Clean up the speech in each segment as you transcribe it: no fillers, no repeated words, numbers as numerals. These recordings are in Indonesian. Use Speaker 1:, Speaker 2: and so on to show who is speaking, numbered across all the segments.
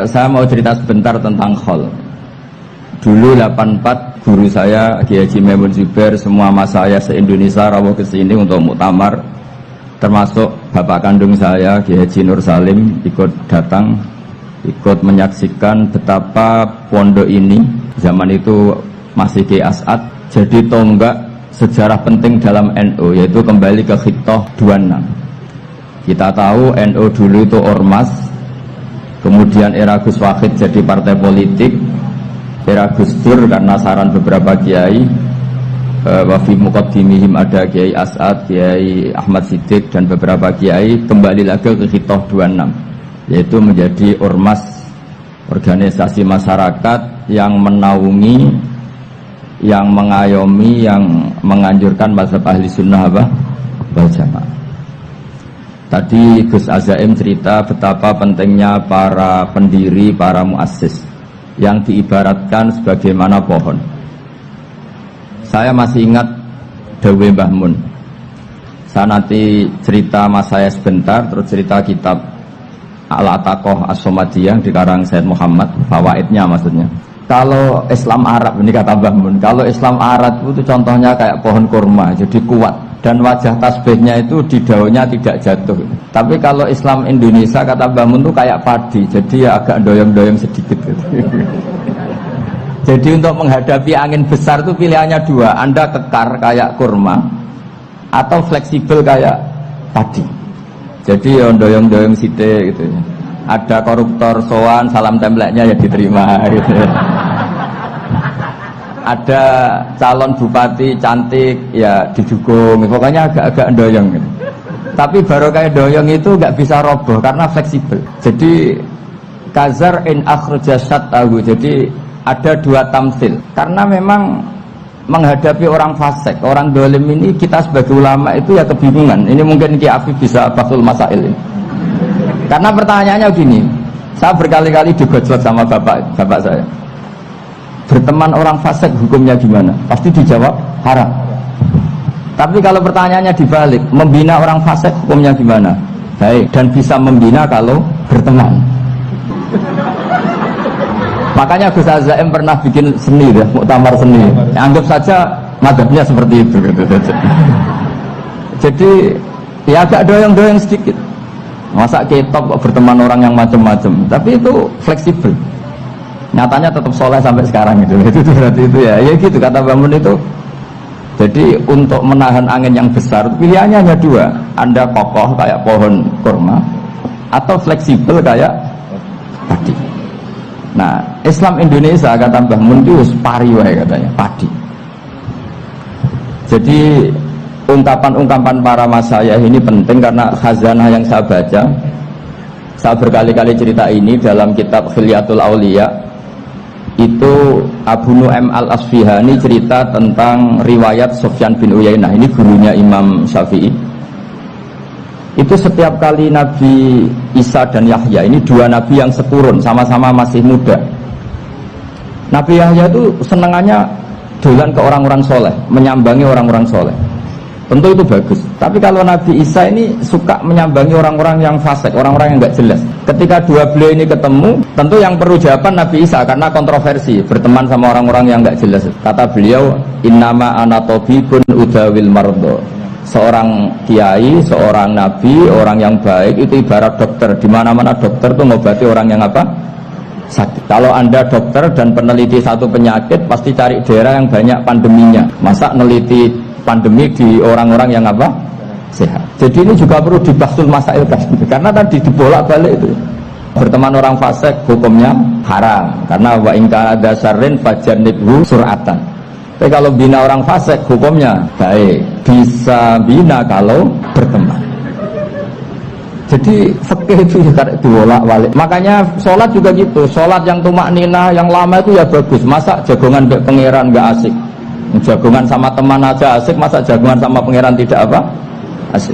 Speaker 1: Saya mau cerita sebentar tentang khol. Dulu 84 guru saya Kiai Haji Maimun Zubair, semua mas saya se-Indonesia rawuh ke sini untuk muktamar, termasuk bapak kandung saya Kiai Haji Nur Salim ikut datang, ikut menyaksikan betapa pondok ini zaman itu masih Kiai As'ad jadi tonggak sejarah penting dalam NU, yaitu kembali ke Khitoh 26. Kita tahu NU dulu itu ormas, kemudian era Gus Wahid jadi partai politik, era Gus Dur karena saran beberapa kiai, wafi muqaddimihim ada Kiai As'ad, Kiai Ahmad Siddiq dan beberapa kiai, kembali lagi ke Khitoh 26, yaitu menjadi ormas, organisasi masyarakat yang menaungi, yang mengayomi, yang menganjurkan mazhab ahli sunnah wal jamaah. Tadi Gus Azaim cerita betapa pentingnya para pendiri, para muassis yang diibaratkan sebagaimana pohon. Saya masih ingat Dawe Mbah Mun. Saya nanti cerita mas saya sebentar, terus cerita kitab Al-Ataqoh As-Somadiyah dikarang Said Muhammad, fawaidnya maksudnya. Kalau Islam Arab, ini kata Mbah Mun, kalau Islam Arab itu contohnya kayak pohon kurma, jadi kuat. Dan wajah tasbihnya itu di daunnya tidak jatuh. Tapi kalau Islam Indonesia kata Mbah Mun itu kayak padi, jadi ya agak doyong-doyong sedikit gitu. Jadi untuk menghadapi angin besar itu pilihannya dua, Anda kekar kayak kurma atau fleksibel kayak padi. Jadi ya doyong-doyong sithik gitu. Ada koruptor sowan, salam templeknya ya diterima gitu. Ada calon bupati cantik ya didukung, pokoknya agak-agak doyong gitu. Tapi baru kayak doyong itu nggak bisa roboh karena fleksibel. Jadi kazar in akhrajasat tahu. Jadi ada dua tamsil. Karena memang menghadapi orang fasik, orang dolim ini kita sebagai ulama itu ya kebingungan. Ini mungkin Ki Afif bisa basul masail ini. Karena pertanyaannya gini, saya berkali-kali digojlok sama bapak saya. Berteman orang fasik hukumnya gimana? Pasti dijawab haram. Tapi kalau pertanyaannya dibalik, membina orang fasik hukumnya gimana? Baik, dan bisa membina kalau berteman. Makanya Gus Azaim pernah bikin seni deh, muktamar seni. Anggap saja madhabnya seperti itu gitu. Jadi ya agak doyong-doyong sedikit. Masa ketop berteman orang yang macam-macam, tapi itu fleksibel. Nyatanya tetap soleh sampai sekarang gitu. Itu berarti itu ya gitu kata Bangun itu. Jadi untuk menahan angin yang besar pilihannya hanya dua, Anda kokoh kayak pohon kurma atau fleksibel kayak padi. Nah Islam Indonesia kata Mbah Mun itu pari wae katanya, padi. Jadi ungkapan-ungkapan para masyayikh ini penting karena khazanah yang saya baca. Saya berkali-kali cerita ini dalam kitab Khilyatul Auliya. Itu Abu Nu'aim Al-Asfihani cerita tentang riwayat Sufyan bin Uyainah, ini gurunya Imam Syafi'i. Itu setiap kali Nabi Isa dan Yahya, ini dua nabi yang sekurun, sama-sama masih muda. Nabi Yahya itu senangannya dolan ke orang-orang soleh, menyambangi orang-orang soleh. Tentu itu bagus. Tapi kalau Nabi Isa ini suka menyambangi orang-orang yang fasik, orang-orang yang nggak jelas. Ketika dua beliau ini ketemu, tentu yang perlu jawaban Nabi Isa karena kontroversi, berteman sama orang-orang yang nggak jelas. Kata beliau, innama ana tabibun udawil mardo. Seorang kiai, seorang nabi, orang yang baik itu ibarat dokter. Di mana-mana dokter itu ngobati orang yang apa? Sakit. Kalau Anda dokter dan peneliti satu penyakit, pasti cari daerah yang banyak pandeminya. Masa neliti pandemi di orang-orang yang apa? Sehat. Jadi ini juga perlu dibahsul masail kan, karena tadi dibolak-balik itu. Berteman orang fasik hukumnya haram karena wa in kana dasarrin fajannibhu sur'atan. Tapi kalau bina orang fasik hukumnya baik, bisa bina kalau berteman. Jadi fikih itu juga dibolak-balik. Makanya sholat juga gitu. Sholat yang tumakninah yang lama itu ya bagus. Masa jagongan mbek pangeran enggak asik? Jagongan sama teman aja asik, masa jagongan sama pangeran tidak apa? Asik.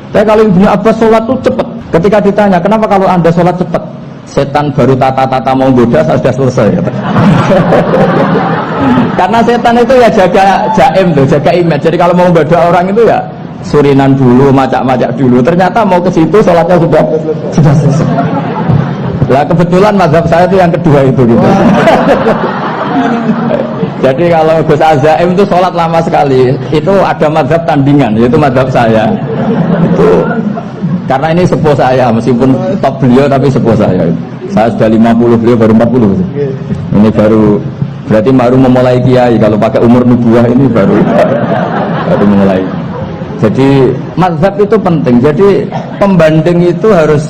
Speaker 1: Tapi kalau Ibnu Abbas sholat itu cepat. Ketika ditanya, kenapa kalau Anda sholat cepat? Setan baru tata-tata mau goda, saya sudah selesai. Karena setan itu ya jaga jaim tuh, jaga image. Jadi kalau mau goda orang itu ya surinan dulu, macak-macak dulu. Ternyata mau ke situ sholatnya sudah selesai. Lah kebetulan mazhab saya itu yang kedua itu gitu. Jadi kalau Gus Azaim itu sholat lama sekali, itu ada mazhab tandingan, yaitu mazhab saya. Itu karena ini sepuh saya, meskipun top beliau tapi sepuh saya. Saya sudah 50, beliau baru 40. Ini berarti baru memulai kiai. Kalau pakai umur nubuah ini baru memulai. Jadi mazhab itu penting. Jadi pembanding itu harus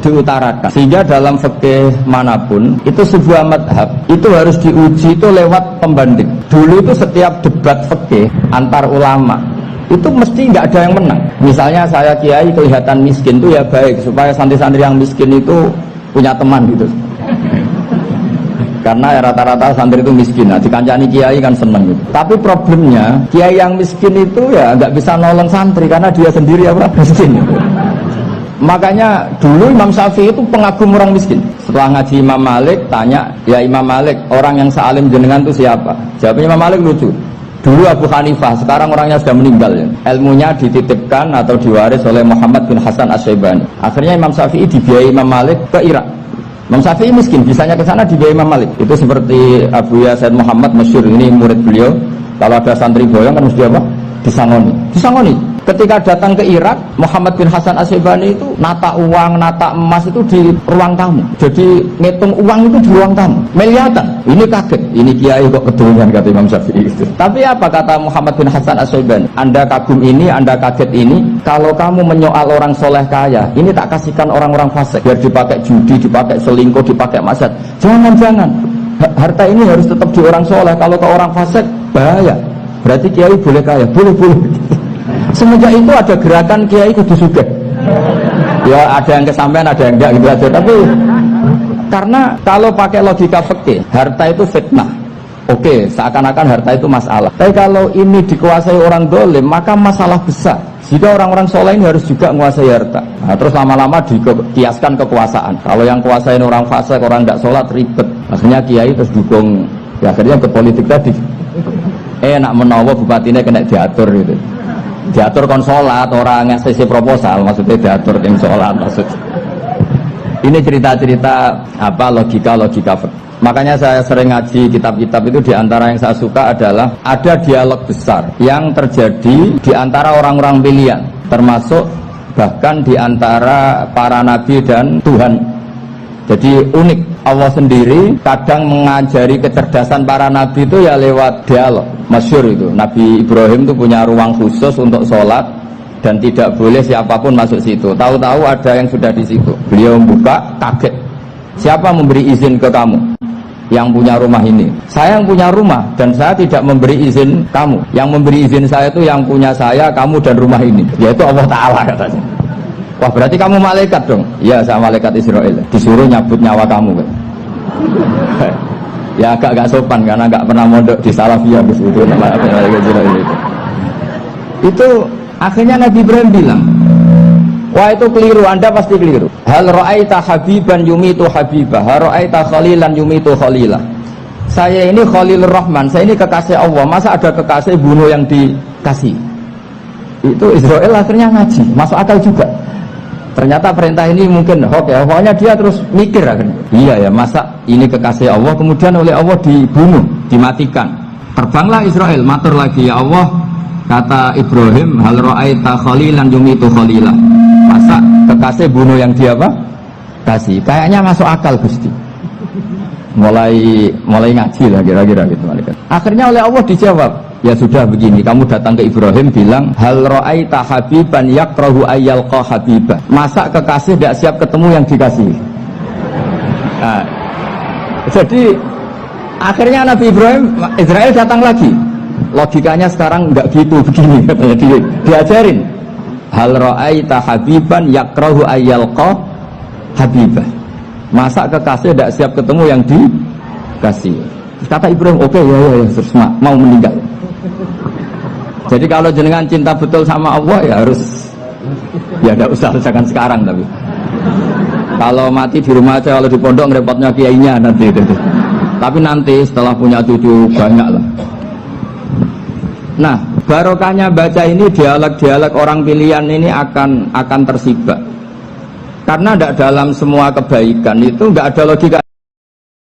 Speaker 1: diutarakan. Sehingga dalam fikih manapun itu sebuah mazhab itu harus diuji itu lewat pembanding. Dulu itu setiap debat fikih antar ulama itu mesti nggak ada yang menang. Misalnya saya kiai kelihatan miskin itu ya baik supaya santri-santri yang miskin itu punya teman gitu. Karena rata-rata santri itu miskin, nah dikancani kiai kan seneng gitu. Tapi problemnya kiai yang miskin itu ya nggak bisa nolong santri karena dia sendiri apa miskin. Makanya dulu Imam Syafi'i itu pengagum orang miskin. Setelah ngaji Imam Malik, tanya, ya Imam Malik, orang yang sealim jenengan itu siapa? Jawabnya Imam Malik lucu. Dulu Abu Hanifah, sekarang orangnya sudah meninggal ya. Ilmunya dititipkan atau diwaris oleh Muhammad bin Hasan Asy-Syaibani. Akhirnya Imam Syafi'i dibiayai Imam Malik ke Irak. Imam Syafi'i miskin, bisanya ke sana dibiayai Imam Malik. Itu seperti Abu Yasid Muhammad masyhur, ini murid beliau. Kalau ada santri boyong kan mesti apa? Disangoni. Ketika datang ke Irak, Muhammad bin Hasan Asy-Syaibani itu nata uang, nata emas itu di ruang tamu. Jadi ngitung uang itu di ruang tamu, miliatan. Ini kaget, ini kiai kok keduluan kata Imam Syafi'i itu. Tapi apa kata Muhammad bin Hasan Asy-Syaibani? Anda kagum ini, Anda kaget ini. Kalau kamu menyoal orang soleh kaya, ini tak kasihkan orang-orang fasik. Biar dipakai judi, dipakai selingkuh, dipakai maksiat. Jangan. Harta ini harus tetap di orang soleh. Kalau ke orang fasik, bahaya. Berarti kiai boleh kaya, boleh. Semenjak itu ada gerakan kiai kudu sugih. Ya ada yang kesampaian, ada yang enggak gitu aja. Tapi karena kalau pakai logika fikih, harta itu fitnah. Oke, seakan-akan harta itu masalah. Tapi kalau ini dikuasai orang dolim, maka masalah besar. Jika orang-orang soleh ini harus juga menguasai harta. Nah, terus lama-lama dikiaskan kekuasaan. Kalau yang kuasain orang fasik, orang tidak sholat, ribet. Akhirnya kiai terus dukung. Ya, akhirnya ke politik tadi. Nak menawa bupatinya kena diatur gitu. Diatur kon sholat, orang ngasih proposal, maksudnya diatur yang sholat maksudnya. Ini cerita-cerita apa logika. Makanya saya sering ngaji kitab-kitab itu, diantara yang saya suka adalah ada dialog besar yang terjadi diantara orang-orang pilihan, termasuk bahkan diantara para nabi dan Tuhan. Jadi unik, Allah sendiri kadang mengajari kecerdasan para nabi itu ya lewat dialog. Masyhur itu, Nabi Ibrahim itu punya ruang khusus untuk sholat dan tidak boleh siapapun masuk situ. Tahu-tahu ada yang sudah di situ. Beliau membuka, kaget. Siapa memberi izin ke kamu yang punya rumah ini? Saya yang punya rumah dan saya tidak memberi izin kamu. Yang memberi izin saya itu yang punya saya, kamu dan rumah ini, yaitu Allah Ta'ala katanya. Wah berarti kamu malaikat dong? Iya, saya malaikat Israel. Disuruh nyabut nyawa kamu kan? Ya agak sopan karena nggak pernah mondok di Salafiyah itu namanya malaikat Israel itu. Itu akhirnya Nabi Ibrahim bilang, wah itu keliru, Anda pasti keliru. Hal ra'aita habiban yumitu habibah, hal ra'aita khalilan yumitu khalilah. Saya ini Khalilur Rahman, saya ini kekasih Allah. Masa ada kekasih bunuh yang dikasih? Itu Israel akhirnya ngaji, masuk akal juga. Ternyata perintah ini mungkin hoax ya, pokoknya dia terus mikir akhirnya. Iya ya, masa ini kekasih Allah kemudian oleh Allah dibunuh, dimatikan. Terbanglah Israel, matur lagi, ya Allah, kata Ibrahim, hal ra'aita khalilan yumitu khalilah. Masa kekasih bunuh yang dia apa? Kasih. Kayaknya masuk akal Gusti. Mulai ngaji lah kira-kira gitu malaikat. Akhirnya oleh Allah dijawab, ya sudah begini, kamu datang ke Ibrahim bilang, hal ra'aita habiban yakrahu ayyalqa habibah. Masa kekasih tidak siap ketemu yang dikasih? Nah, jadi akhirnya Nabi Ibrahim, Israel datang lagi. Logikanya sekarang enggak gitu, begini katanya, diajarin. Hal ra'aita habiban yakrahu ayyalqa habibah. Masa kekasih tidak siap ketemu yang dikasih? Kata Ibrahim, oke, ya, terus mau meninggal. Jadi kalau jenengan cinta betul sama Allah ya harus, ya tidak usah jangan sekarang, tapi kalau mati di rumah aja, kalau di pondok ngerepotnya kiainya nanti. Tapi nanti setelah punya cucu banyak lah. Nah, barokahnya baca ini, dialog-dialog orang pilihan ini akan tersibak. karena tidak dalam semua kebaikan itu nggak ada logika